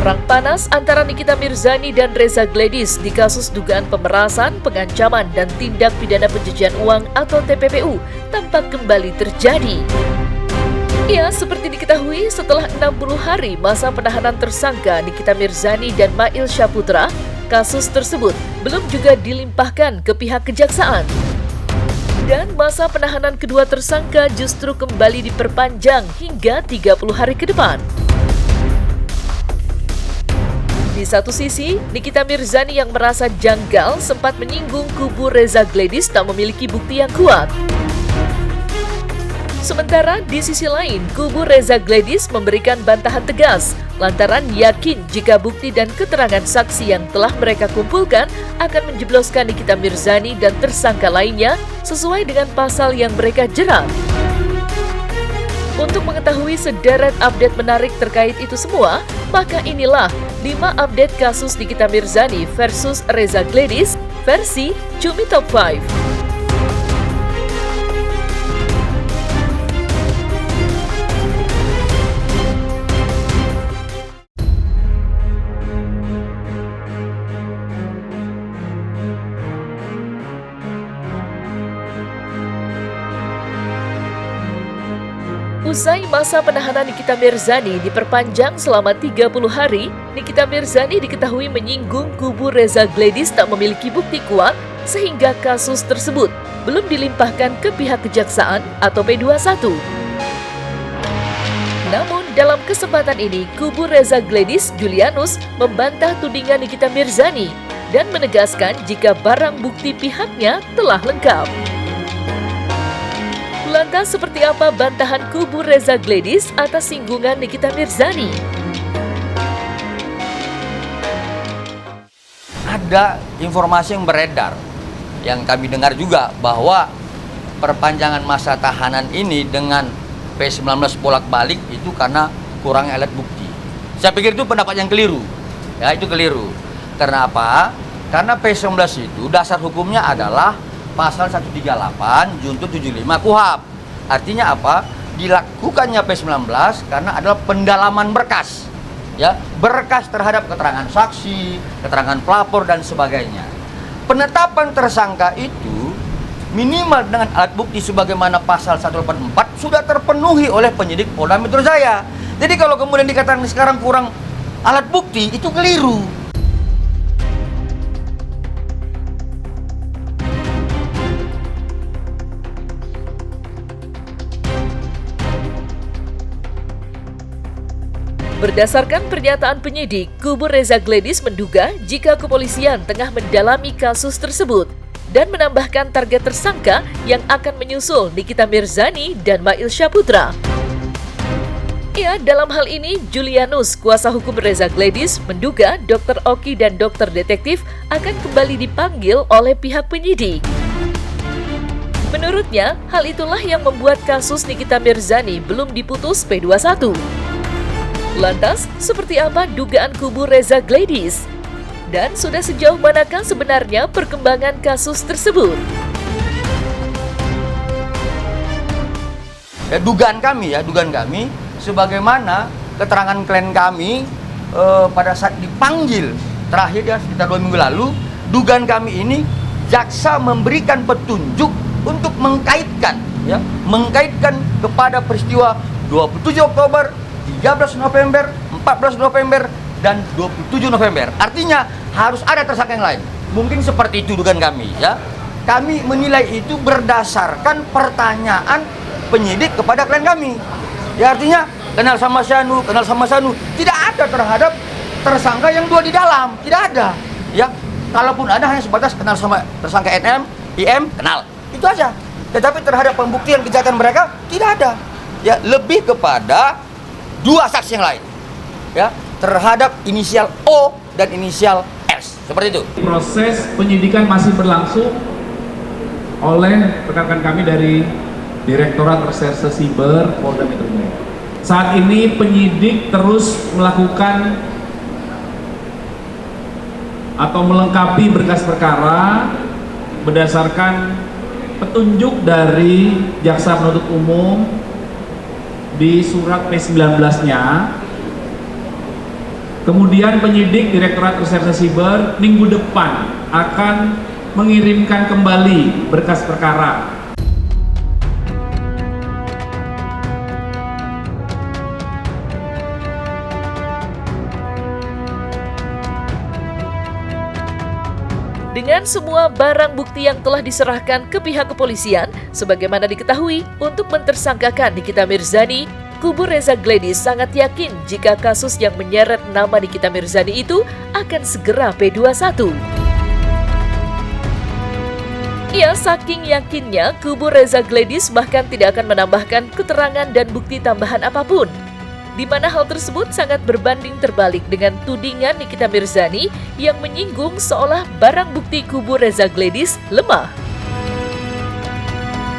Perang panas antara Nikita Mirzani dan Reza Gledis di kasus dugaan pemerasan, pengancaman, dan tindak pidana pencucian uang atau TPPU tampak kembali terjadi. Ya, seperti diketahui, setelah 60 hari masa penahanan tersangka Nikita Mirzani dan Mail Syaputra, kasus tersebut belum juga dilimpahkan ke pihak kejaksaan. Dan masa penahanan kedua tersangka justru kembali diperpanjang hingga 30 hari ke depan. Di satu sisi, Nikita Mirzani yang merasa janggal sempat menyinggung kubu Reza Gledis tak memiliki bukti yang kuat. Sementara di sisi lain, kubu Reza Gledis memberikan bantahan tegas lantaran yakin jika bukti dan keterangan saksi yang telah mereka kumpulkan akan menjebloskan Nikita Mirzani dan tersangka lainnya sesuai dengan pasal yang mereka jerat. Untuk mengetahui sederet update menarik terkait itu semua, maka inilah 5 update kasus Nikita Mirzani versus Reza Gledis versi Cumi Top 5. Usai masa penahanan Nikita Mirzani diperpanjang selama 30 hari, Nikita Mirzani diketahui menyinggung kubu Reza Gledis tak memiliki bukti kuat sehingga kasus tersebut belum dilimpahkan ke pihak kejaksaan atau P21. Namun dalam kesempatan ini, kubu Reza Gledis Julianus membantah tudingan Nikita Mirzani dan menegaskan jika barang bukti pihaknya telah lengkap. Lantas seperti apa bantahan kubu Reza Gledis atas singgungan Nikita Mirzani? Ada informasi yang beredar, yang kami dengar juga bahwa perpanjangan masa tahanan ini dengan P19 bolak-balik itu karena kurangnya alat bukti. Saya pikir itu pendapat yang keliru. Ya, itu keliru. Karena apa? Karena P19 itu dasar hukumnya adalah Pasal 138 Junto 75 KUHP. Artinya apa? Dilakukannya P19 karena adalah pendalaman berkas. Ya, berkas terhadap keterangan saksi, keterangan pelapor dan sebagainya. Penetapan tersangka itu minimal dengan alat bukti sebagaimana Pasal 184 sudah terpenuhi oleh penyidik Polda Metro Jaya. Jadi kalau kemudian dikatakan sekarang kurang alat bukti, itu keliru. Berdasarkan pernyataan penyidik, kubu Reza Gledis menduga jika kepolisian tengah mendalami kasus tersebut dan menambahkan target tersangka yang akan menyusul Nikita Mirzani dan Mail Syaputra. Ya, dalam hal ini, Julianus, kuasa hukum Reza Gledis, menduga Dr. Oki dan Dr. Detektif akan kembali dipanggil oleh pihak penyidik. Menurutnya, hal itulah yang membuat kasus Nikita Mirzani belum diputus P21. Lantas, seperti apa dugaan kubu Reza Gledis? Dan sudah sejauh manakah sebenarnya perkembangan kasus tersebut? Dugaan kami, sebagaimana keterangan klien kami pada saat dipanggil terakhir ya sekitar 2 minggu lalu, dugaan kami ini jaksa memberikan petunjuk untuk mengkaitkan kepada peristiwa 27 Oktober, 13 November, 14 November, dan 27 November. Artinya harus ada tersangka yang lain. Mungkin seperti itu dugaan kami ya. Kami menilai itu berdasarkan pertanyaan penyidik kepada klien kami. Ya artinya kenal sama Syanu. Tidak ada terhadap tersangka yang dua di dalam. Tidak ada. Ya, kalaupun ada hanya sebatas kenal sama tersangka NM, IM, kenal. Itu aja. Tetapi terhadap pembuktian kejahatan mereka tidak ada. Ya, lebih kepada dua saksi yang lain, ya, terhadap inisial O dan inisial S, seperti itu. Proses penyidikan masih berlangsung oleh rekan-rekan kami dari Direktorat Reserse Siber Polda Metro Jaya. Saat ini penyidik terus melakukan atau melengkapi berkas perkara berdasarkan petunjuk dari Jaksa Penuntut Umum di surat P19-nya Kemudian penyidik Direktorat Reserse Siber minggu depan akan mengirimkan kembali berkas perkara. Dengan semua barang bukti yang telah diserahkan ke pihak kepolisian, sebagaimana diketahui, untuk mentersangkakan Nikita Mirzani, kubu Reza Gladys sangat yakin jika kasus yang menyeret nama Nikita Mirzani itu akan segera P21. Ia saking yakinnya kubu Reza Gladys bahkan tidak akan menambahkan keterangan dan bukti tambahan apapun, di mana hal tersebut sangat berbanding terbalik dengan tudingan Nikita Mirzani yang menyinggung seolah barang bukti kubu Reza Gladys lemah.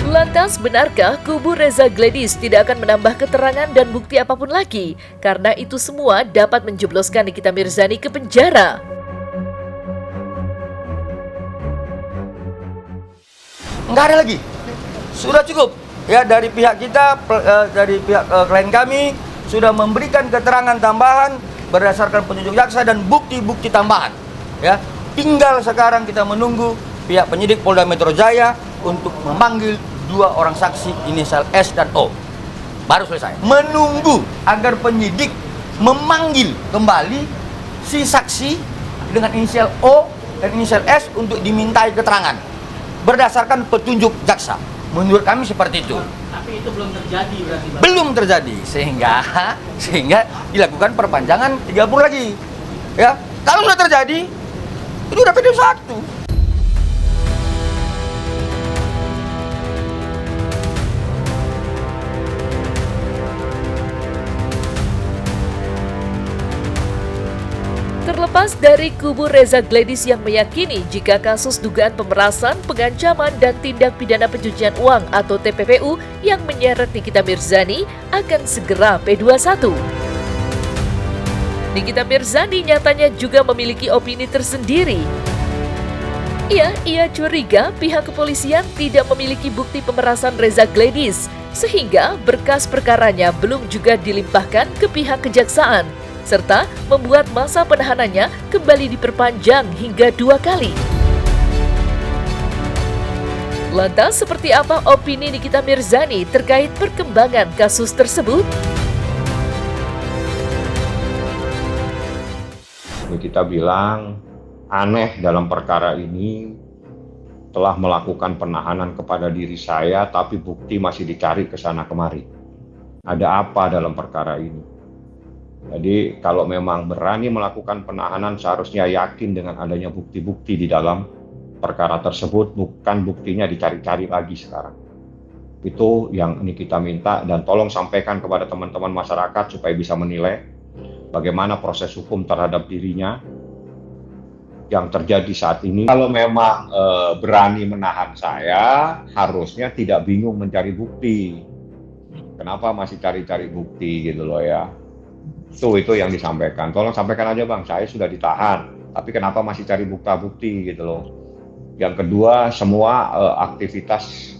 Lantas, benarkah kubu Reza Gladys tidak akan menambah keterangan dan bukti apapun lagi? Karena itu semua dapat menjebloskan Nikita Mirzani ke penjara. Nggak ada lagi. Sudah cukup. Ya, dari pihak kita, dari pihak klien kami, sudah memberikan keterangan tambahan berdasarkan petunjuk jaksa dan bukti-bukti tambahan. Ya, tinggal sekarang kita menunggu pihak penyidik Polda Metro Jaya untuk memanggil 2 orang saksi inisial S dan O. Baru selesai. Menunggu agar penyidik memanggil kembali si saksi dengan inisial O dan inisial S untuk dimintai keterangan berdasarkan petunjuk jaksa. Menurut kami seperti itu. Tapi itu belum terjadi berarti, Bang? Belum terjadi, sehingga dilakukan perpanjangan 30 lagi. Ya, kalau sudah terjadi, itu udah P21. Terlepas dari kubu Reza Gladys yang meyakini jika kasus dugaan pemerasan, pengancaman, dan tindak pidana pencucian uang atau TPPU yang menyeret Nikita Mirzani akan segera P21. Nikita Mirzani nyatanya juga memiliki opini tersendiri. Ia curiga pihak kepolisian tidak memiliki bukti pemerasan Reza Gladys, sehingga berkas perkaranya belum juga dilimpahkan ke pihak kejaksaan, serta membuat masa penahanannya kembali diperpanjang hingga 2 kali. Lantas, seperti apa opini Nikita Mirzani terkait perkembangan kasus tersebut? Nikita bilang aneh dalam perkara ini, telah melakukan penahanan kepada diri saya tapi bukti masih dicari ke sana kemari. Ada apa dalam perkara ini? Jadi kalau memang berani melakukan penahanan seharusnya yakin dengan adanya bukti-bukti di dalam perkara tersebut, bukan buktinya dicari-cari lagi sekarang. Itu yang ini kita minta, dan tolong sampaikan kepada teman-teman masyarakat supaya bisa menilai bagaimana proses hukum terhadap dirinya yang terjadi saat ini. Kalau memang berani menahan saya, harusnya tidak bingung mencari bukti. Kenapa masih cari-cari bukti gitu loh ya. Itu yang disampaikan. Tolong sampaikan aja Bang, saya sudah ditahan, tapi kenapa masih cari bukti gitu loh. Yang kedua, semua aktivitas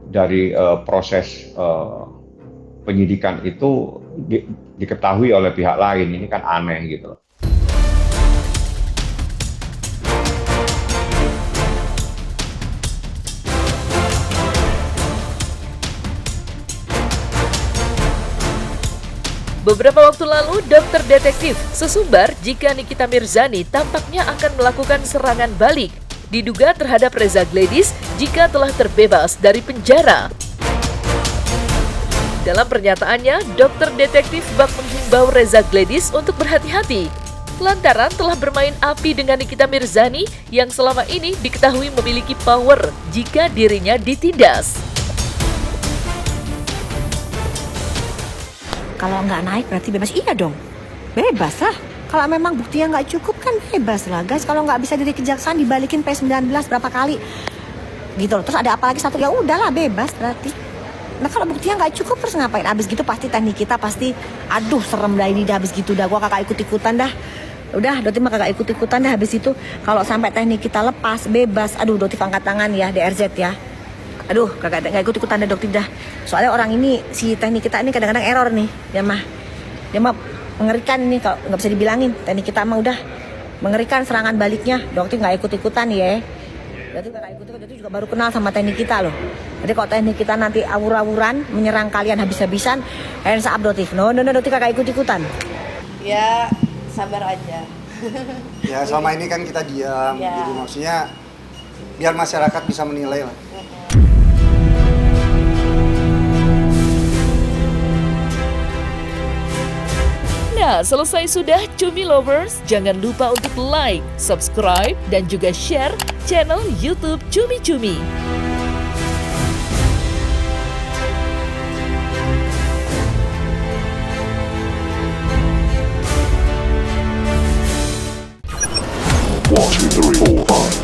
dari proses penyidikan itu diketahui oleh pihak lain. Ini kan aneh gitu loh. Beberapa waktu lalu, dokter detektif sesumbar jika Nikita Mirzani tampaknya akan melakukan serangan balik, diduga terhadap Reza Gladys jika telah terbebas dari penjara. Dalam pernyataannya, dokter detektif bak menghimbau Reza Gladys untuk berhati-hati, lantaran telah bermain api dengan Nikita Mirzani yang selama ini diketahui memiliki power jika dirinya ditindas. Kalau nggak naik berarti bebas? Iya dong, bebas lah. Kalau memang buktinya nggak cukup kan bebas lah guys. Kalau nggak bisa dari kejaksaan dibalikin P19 berapa kali gitu loh. Terus ada apa lagi satu, ya udahlah bebas berarti. Nah kalau buktinya nggak cukup terus ngapain? Abis gitu pasti teknik kita pasti aduh serem dah ini dah, abis gitu dah gua kagak ikut-ikutan dah. Udah Dotif mah kagak ikut-ikutan dah habis itu. Kalau sampai teknik kita lepas bebas, aduh Dotif angkat tangan ya DRZ ya. Aduh, kagak ikut-ikutan dah Doktif dah. Soalnya orang ini, si teknik kita ini kadang-kadang error nih. Dia mah Mengerikan ini kalau nggak bisa dibilangin. Teknik kita mah udah mengerikan serangan baliknya. Dokter nggak ikut-ikutan ya. Berarti nggak ikut-ikutan, itu juga baru kenal sama teknik kita loh. Jadi kalau teknik kita nanti awur-awuran, menyerang kalian habis-habisan, hands up Dokter. No, Dokter kakak ikut-ikutan. Ya sabar aja. Ya selama ini kan kita diam, Ya. jadi maksudnya biar masyarakat bisa menilai lah. Nah, selesai sudah Cumi Lovers. Jangan lupa untuk like, subscribe, dan juga share channel YouTube Cumi Cumi. One, two, three, four, five.